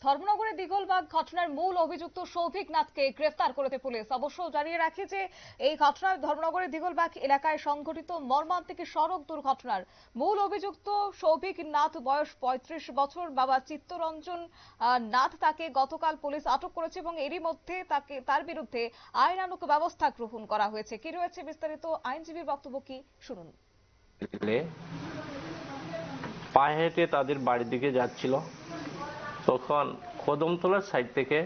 ধর্মনগরের দিগলবাগ ঘটনার মূল অভিযুক্ত সৌভিক নাথকে গ্রেফতার করেছে পুলিশ। অবশ্য জানিয়ে রাখি যে এই ঘটনায় ধর্মনগরের দিগলবাগ এলাকায় সংঘটিত মর্মান্তিক সড়ক দুর্ঘটনার মূল অভিযুক্ত সৌভিক নাথ, বয়স ৩৫ বছর, বাবা চিত্তরঞ্জন নাথ, তাকে গতকাল পুলিশ আটক করেছে এবং এরই মধ্যে তার বিরুদ্ধে আইনানুগ ব্যবস্থা গ্রহণ করা হয়েছে। কি রয়েছে বিস্তারিত, আইনজীবীর বক্তব্য কি শুনুন। পায়ে হেঁটে তাদের বাড়ির দিকে যাচ্ছিল, তখন কদমতলার সাইড থেকে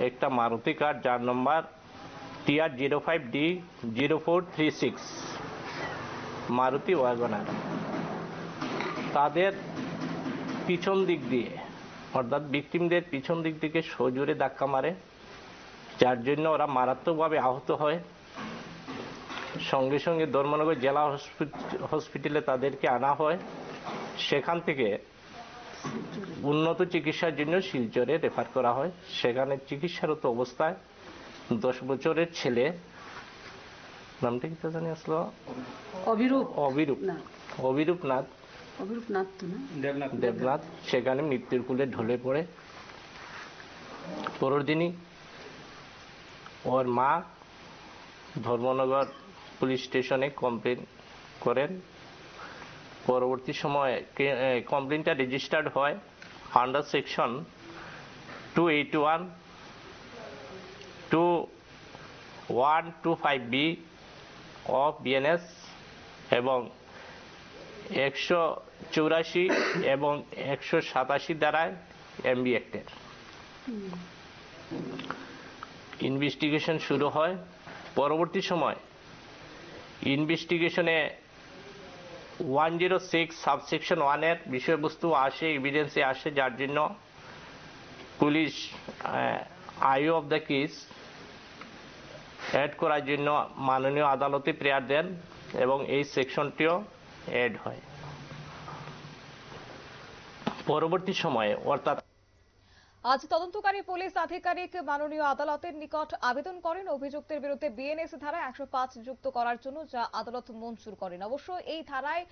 একটা মারুতি কার যার নম্বর TR05D0436 মারুতি ওয়াগনার তাদের পিছন দিক দিয়ে, অর্থাৎ ভিকটিমদের পিছন দিক থেকে সজোরে ধাক্কা মারে, যার জন্য ওরা মারাত্মকভাবে আহত হয়। সঙ্গে সঙ্গে ধর্মনগর জেলা হসপিটালে তাদেরকে আনা হয়। সেখান থেকে উন্নত চিকিৎসার জন্য শিলচরে রেফার করা হয়। সেখানে চিকিৎসারত অবস্থায় 10 বছরের ছেলে, নামটা কি জানি আসলো, অভিরূপ নাথ দেবনাথ সেখানে মৃত্যুর কোলে ঢলে পড়ে। পরের দিনই ওর মা ধর্মনগর পুলিশ স্টেশনে কমপ্লেন করেন। পরবর্তী সময়ে কমপ্লেনটা রেজিস্টার্ড হয় under section 281 2125B of BNS এবং 184 এবং 187 ধারায় এমবি অ্যাক্টের। ইনভেস্টিগেশন শুরু হয়। পরবর্তী সময় ইনভেস্টিগেশনে 106 সাবসেকশন 1 এর বিষয়বস্তু আসে, এভিডেন্সে আসে, যার জন্য police IO of the case add করার জন্য মাননীয় আদালতে প্রেয়ার দেন এবং এই সেকশনটিও অ্যাড হয়। পরবর্তী সময়ে অর্থাৎ আজ তদন্তকারী পুলিশ আধিকারিক মাননীয় আদালতের নিকট আবেদন করেন অভিযুক্তের বিরুদ্ধে বিএনএস ধারায় 105 যুক্ত করার জন্য, যা আদালত মঞ্জুর করেন। অবশ্য এই ধারায়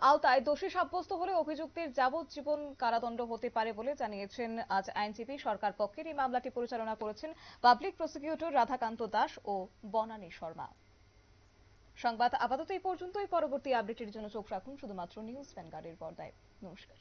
আওতায় দোষী সাব্যস্ত হলে অভিযুক্তের যাবজ্জীবন কারাদণ্ড হতে পারে বলে জানিয়েছেন আজ আইনজীবী। সরকার পক্ষের এই মামলাটি পরিচালনা করেছেন পাবলিক প্রসিকিউটর রাধাকান্ত দাস ও বনানী শর্মা। সংবাদ আপাতত এই পর্যন্তই। পরবর্তী আপডেটের জন্য চোখ রাখুন শুধুমাত্র নিউজ ভ্যানগার্ডের পর্দায়। নমস্কার।